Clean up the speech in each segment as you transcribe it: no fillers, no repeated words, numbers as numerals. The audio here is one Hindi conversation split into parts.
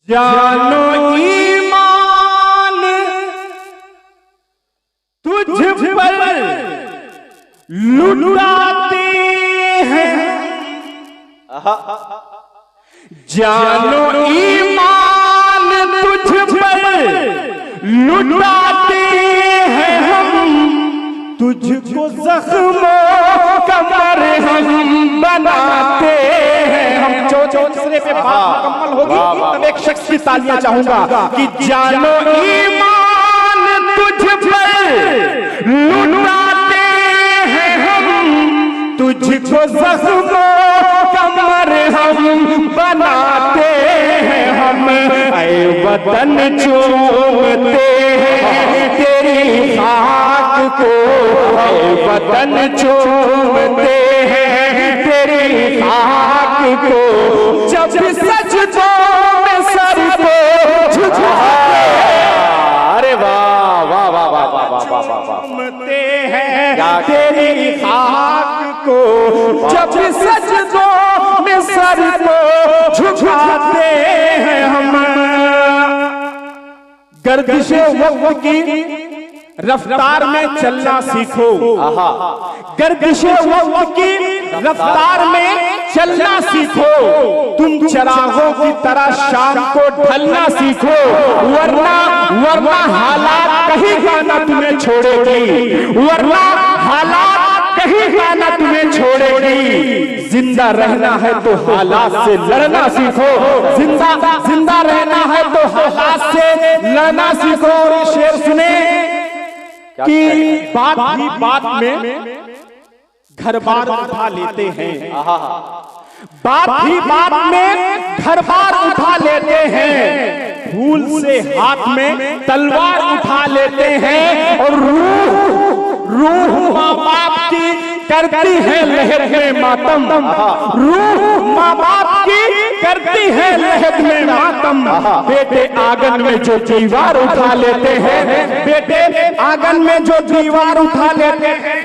जानो ईमान तुझ पर लुटाते हैं, जानो ईमान तुझ पर लुटाते हैं हम, तुझको जख्मों का मरहम बनाते हैं हम। जो दूसरे पे बात मुकम्मल होगी तब एक शख्स की तालियां चाहूंगा कि जानो ईमान तुझ पर लुटाते हैं हम, तुझको जख्मों का मरहम बनाते हैं हम। ऐ वतन चूमते हैं तेरी खाक को, ऐ वतन चूमते हैं तेरी खाक को, जब सजदों में सर को झुकाते हैं। अरे वाह वाह वाह वाह वाह वाह वाह वाह, चूमते हैं तेरी खाक को, जब सजदों में सर को झुकाते हैं हम। गर्दिशे वक्त की रफ्तार में चलना सीखो, गर्दिशे वक्त की रफ्तार में चलना सीखो, तुम चरागों की तरह शाम को ढलना सीखो, वरना हालात कहीं का ना तुम्हें छोड़ेगी, वरना हालात कहीं का ना तुम्हें छोड़ेगी। जिंदा रहना है तो हालात से लड़ना सीखो, जिंदा रहना है तो हालात से लड़ना सीखो। और ये शेर सुने कि बात ही बात में घर बार उठा लेते हैं, बात ही बात में घर बार उठा लेते हैं, भूल से हाथ में तलवार उठा लेते हैं। और रूह माँ बाप की करती है लहर में मातम, रूह माँ बाप की करती है लहर में मातम। बेटे आंगन में जो दीवार उठा लेते हैं, बेटे आंगन में जो दीवार उठा लेते हैं,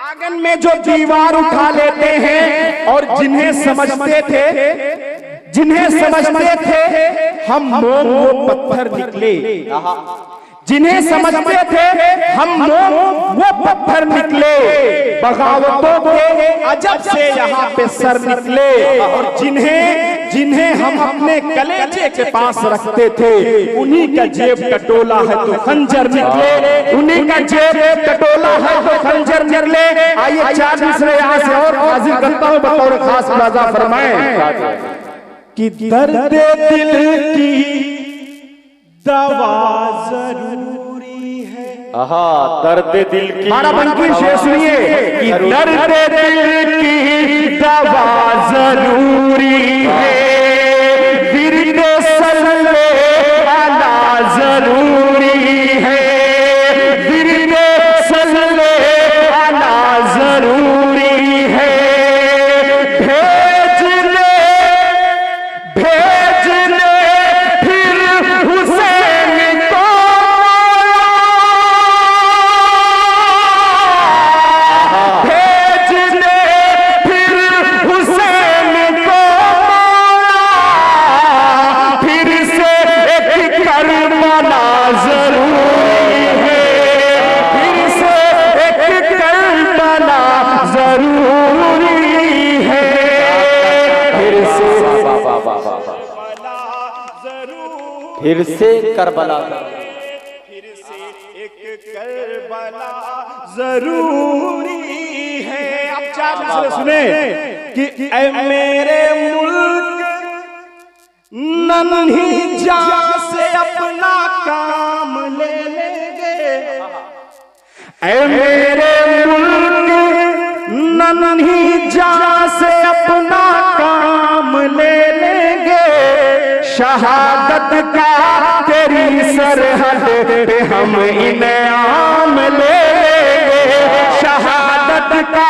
आंगन में जो दीवार उठा लेते हैं। और जिन्हें समझते थे हम मोम वो पत्थर निकले, जिन्हें समझते थे हम मोम वो पत्थर निकले, बगावतों के अजब से यहाँ पे सर निकले। और जिन्हें हम अपने कलेजे के पास रखते थे, उन्हीं का जेब टटोला है तो खंजर निकले, उन्हीं का जेब टटोला है तो खंजर निकले। आइए 4 दूसरे यहाँ से और हाजिर करता हूँ बतौर खास मुलाजा फरमाएं कि दर्द दिल की दवा जरूरी है। दर्द दिल की बाराबंकी शेर सुनिए कि दर्द दिल की दवा जरूरी है, विरदे सल्ले अला जरूरी है, विरदे सल्ले अला जरूरी है। भेज ले फिर हुसैन को, भेज ले फिर हुसैन को, फिर से एक करबला जरूरी है, फिर से एक करबला जरूरी है, फिर से फिर से करबला, फिर से एक करबला जरूरी है। अब 4 दूसरे सुने कि ऐ मेरे मुल्क नन्ही जान से अपना काम ले लेंगे, ऐ मेरे मुल्क नन्ही जान से अपना काम ले लेंगे, शहादत का तेरी सरहद पे हम इनाम ले लेंगे, शहादत का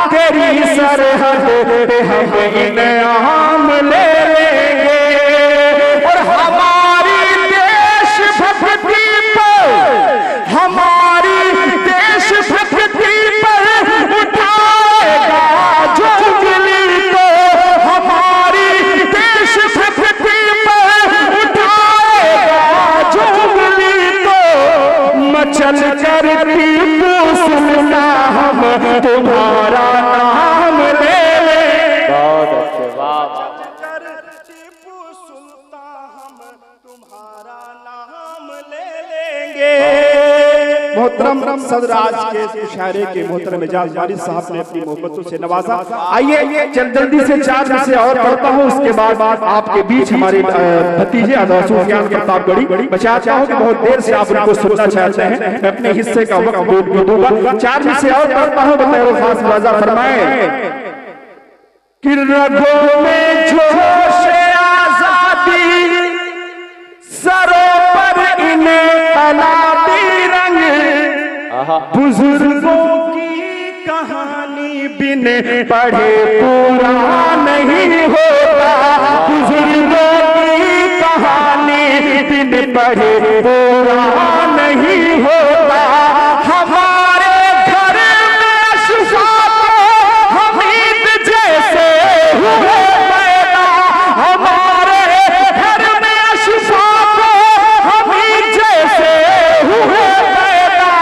तेरी सरहद पे हम इनाम ले लेंगे। और हमारी देशभक्ति पर, हमारी देशभक्ति पर उठाएगा जो उंगली को, हमारी देशभक्ति पर मोहतरम सदर आज के मुशायरे के मोहतरम एजाज वारिस साहब ने अपनी मोहब्बतों से नवाजा। आइए जल्दी से 4 से और पढ़ता हूँ, उसके बाद आपके बीच हमारे भतीजे आज़ाद सुफियान प्रतापगढ़ी मैं चाहता हूँ कि बहुत देर से आप उनको सुनना चाहते हैं, मैं अपने हिस्से का वक्त दूंगा। 4 से और पढ़ता हूँ, बताओ खास मुलाजा फरमाए कि रगों में जोश आजादी सरों पर इन्हें अलादी रंग, बुजुर्गों की कहानी बिन पढ़े पूरा नहीं होता, बुजुर्गों की कहानी बिन पढ़े पूरा नहीं होता। हमारे घर में अशफाक हमीद जैसे हुए पैदा, हमारे घर में अशफाक हमीद जैसे हुए पैदा,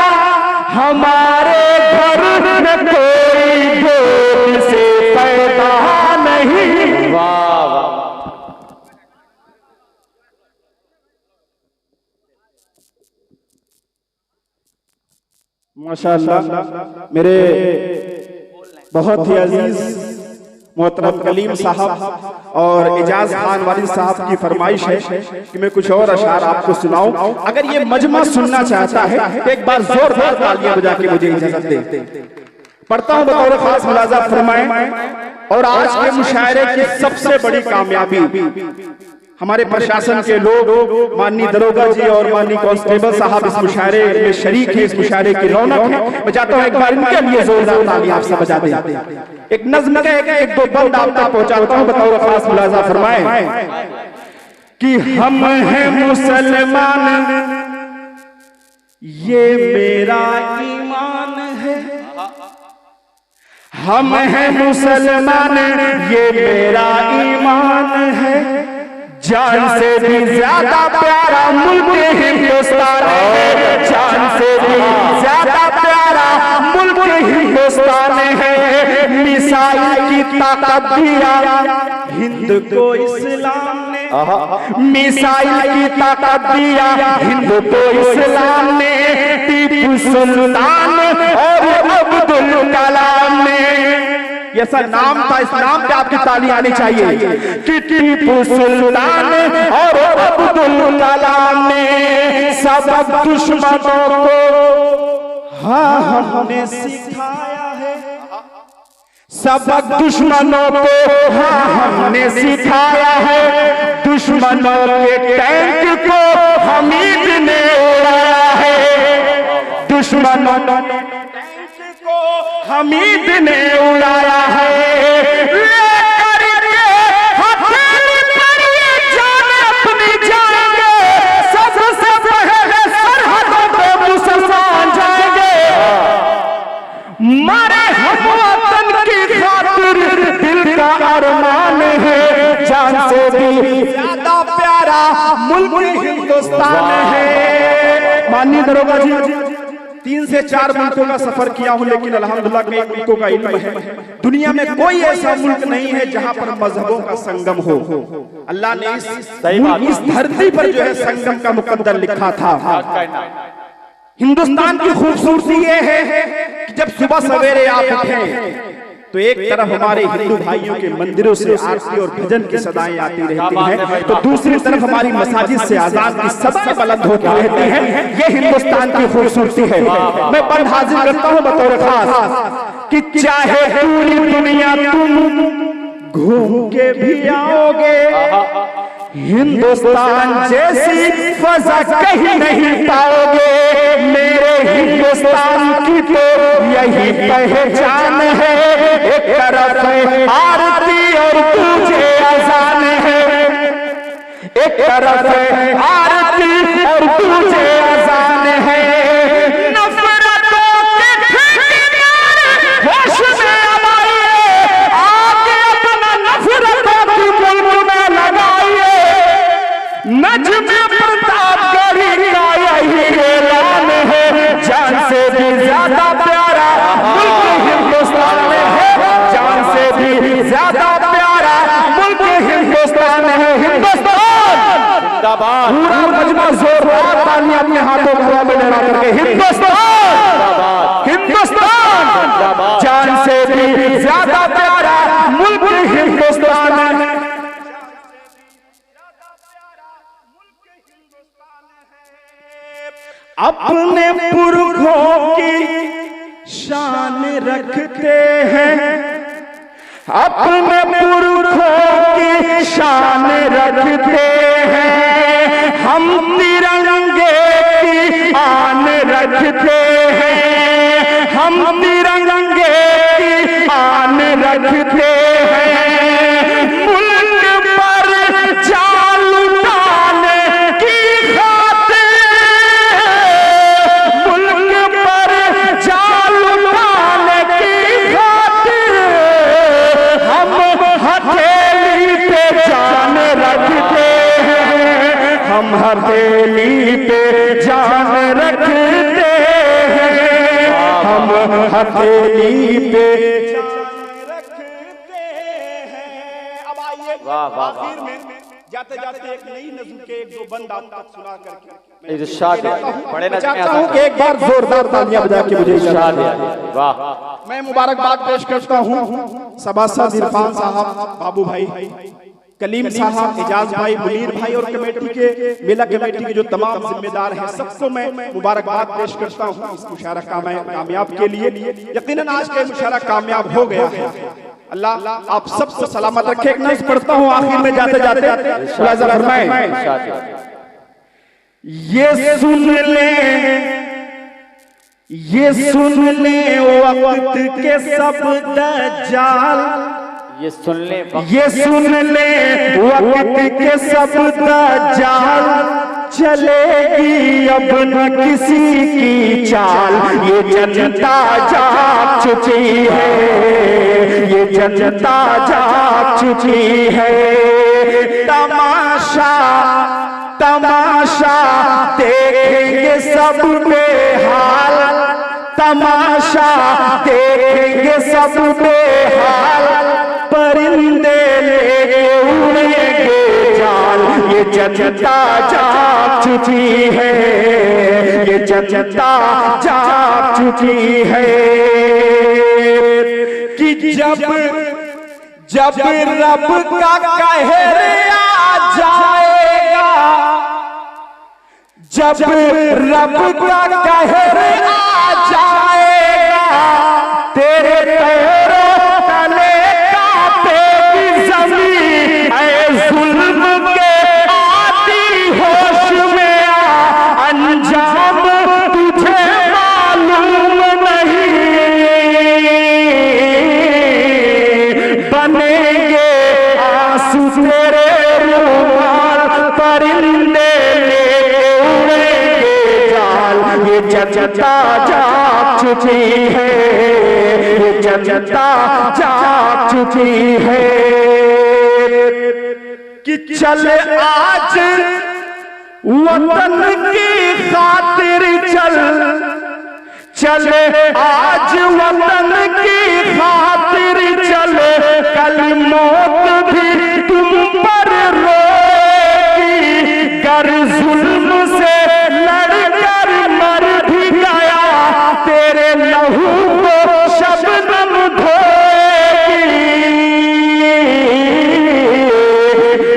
हमारे घर में कोई गोद से पैदा नहीं। वाह वाह माशाअल्लाह। मेरे बहुत ही अजीज मोहतरम कलीम साहब और एजाज खान वारिस साहब की फरमाइश है कि मैं कुछ और अशार आपको सुनाऊं। अगर ये मजमा सुनना चाहता है तो एक बार जोरदार तालियां बजा के मुझे इजाजत दे। पढ़ता हूं, बतौर खास मुलाजा फरमाएं। और आज के मुशायरे की सबसे बड़ी कामयाबी हमारे प्रशासन के लोग, माननीय दरोगा जी और माननीय कांस्टेबल साहब इस मुशायरे में शरीक है, इस मुशायरे की रौनक है। मैं चाहता हूं एक बार इनके लिए जोरदार तालियां आप सब बजा दें। एक नज़्म का एक दो बंद आप तक पहुंचाता हूं, बतौर खास मुलाजा फरमाएं कि हम हैं मुसलमान ये मेरा ईमान है, हम हैं मुसलमान ये मेरा ईमान है, जान से भी ज्यादा प्यारा मुल्क हिंदुस्तान है, जान से भी ज्यादा प्यारा मुल्क हिंदुस्तान है। मिसाइल की ताकत दिया हिंद को इस्लाम ने, मिसाइल की ताकत दिया हिंद को इस्लाम ने, टीपू सुल्तान और अब्दुल कलाम ने। ऐसा नाम था, इस नाम पे आपकी ताली आनी चाहिए कि टीपू सुल्तान और अब्दुल कलाम ने सबक दुश्मनों को हाँ हमने सिखाया है, सबक दुश्मनों को हाँ हमने सिखाया है, दुश्मनों के टैंक को हमीद ने उड़ाया है, दुश्मनों हमीद ने उड़ाया है। लेकर के हथेली पर ये जान अपनी जाएंगे, सबसे पहले सरहदों पे मुसलमान जाएंगे, मारे हम वतन की खातिर दिल का अरमान है, जान से भी ज्यादा प्यारा मुल्क हिंदुस्तान है। माननीय दरोगा जी 3 से 4 मुल्कों का सफर किया हूं, लेकिन अल्हम्दुलिल्लाह में एक मुल्कों का इल्म है, दुनिया में कोई ऐसा मुल्क नहीं है जहां पर मजहबों का संगम हो। अल्लाह ने इस धरती पर जो है संगम का मुकद्दर लिखा था। हिंदुस्तान की खूबसूरती ये है कि जब सुबह सवेरे आप उठें तो एक तरफ हमारे हिंदू भाइयों के मंदिरों से आरती और भजन की सदाएं आती रहती हैं, तो दूसरी तरफ हमारी मसाजिद से अज़ान की सदाएं बुलंद होती रहती हैं। ये हिंदुस्तान की खूबसूरती है। मैं बंद हाजिर करता हूं बतौर खास कि चाहे पूरी दुनिया तुम घूम के भी आओगे, हिंदुस्तान जैसी फजा कहीं नहीं पाओगे। मेरे हिंदुस्तान की तो यही पहचान है, एक तरफ आरती और दूजे अजान है, एक तरफ आरती और दूजे अजान है। नफरतों के ठिकाने होश में आइए, आके अपना नफरतों की बुलबुल में लगाइए। नजम प्रतापगढ़ी का यही ऐलान है, जान से भी ज्यादा प्यारा मुल्क हिंदुस्तान है, जान से भी ज्यादा प्यारा मुल्क हिंदुस्तान है। हिंदुस्तान जिंदाबाद। पूरा मजमा जोरदार तालियां अपने हाथों को हवा में लहरा करके हिंदुस्तान हिंदुस्तान जान से भी ज्यादा प्यारा मुल्क हिंदुस्तान है। अपने पुरखों की शान रखते हैं, अपने पुरखों की शान रखते हैं, हम तिरंगे की आन रखते हैं, हम तिरंगे की आन रखते हैं। मुल्क पर जान लुटाने की खातिर, मुल्क पर जान लुटाने की खातिर हम हथेली पे जान रखते हैं, हम हथेली पे जान रखते हैं, हम हथेली पे जान रखते हैं। अब आइए आखिर में जाते जाते एक नई नज़्म के एक दो बंद आप तक सुना करके इरशाद बड़े नज़्म चाहता हूं कि एक बार जोरदार तालियां बजा के मुझे इरशाद है। वाह, मैं मुबारकबाद पेश करता हूं सभासद इरफान साहब, बाबू भाई, कलीम साहब, एजाज भाई, मुनीर भाई और कमेटी के मेला कमेटी के जो तमाम जिम्मेदार हैं, सबको मैं मुबारकबाद पेश करता हूं इस मुशायरा कामयाब के लिए। यकीनन आज का मुशायरा कामयाब हो गया है। अल्लाह आप सबको सलामत रखे। एक नज़्म पढ़ता हूं आखिर में जाते जाते, मुलाज़ा फरमाएं। ये सुन ले, ये सुन ले वक्त के सब दज्जाल, ये सुन ले, ये सुन ले वक्त के सब दज्जाल, चलेगी अब न किसी की चाल। ये जनता जाग चुकी है, ये जनता जाग चुकी है। तमाशा तमाशा देखेंगे सब बेहाल, तमाशा देखेंगे सब बेहाल, परिंदे लेके उड़ेंगे जाल। ये जनता जाग चुकी है, ये जनता जाग चुकी है कि जब जब रब का कहर आ जाएगा, जब रब का कहर आ जाएगा, तेरे पैरों तले कांपेगी ज़मीन। ऐ जुल्म के आती होश में आ, अंजाम तुझे मालूम नहीं। बनेंगे आंसू तेरे रुमाल, परिंदे लेके उड़ेंगे जाल। ये जनता जाग चुकी है, ये जनता जाग चुकी है कि चल आज वतन की खातिर चल, चल आज वतन की खातिर चल, कल मौत भी तुम पर रोएगी। गर जुल्म से लड़कर मर भी गया, तेरे लहू को शबनम धोएगी।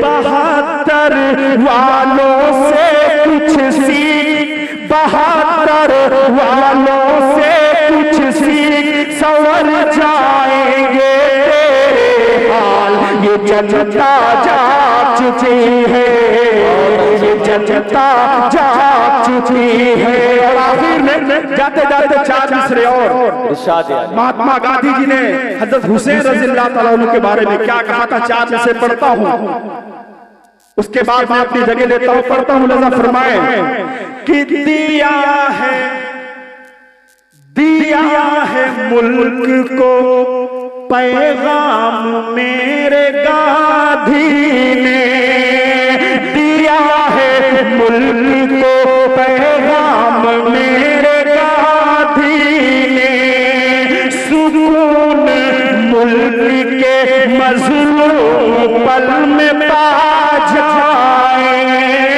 72 वालों से कुछ सीख, 72 वालों से कुछ सीख, संवर जाएंगे तेरे हाल। ये जनता जाग चुकी है, ये जनता जाग चुकी है। और आखिर में जाते जाते 4 मिसरे और इरशाद है। महात्मा गांधी जी ने हजरत हुसैन रज़ियल्लाहु ताला अन्हु के बारे में क्या कहा था, 4 मिसरे पढ़ता हूं, उसके बाद मैं अपनी जगह लेता हूं, पढ़ता हूं। लज़ा फरमाए कि दिया है मुल्क को पैगाम मेरे गांधी ने, दिया है मुल्क को पैगाम मेरे गांधी ने। सुकून मुल्क के मजलूम पल में पा जाए,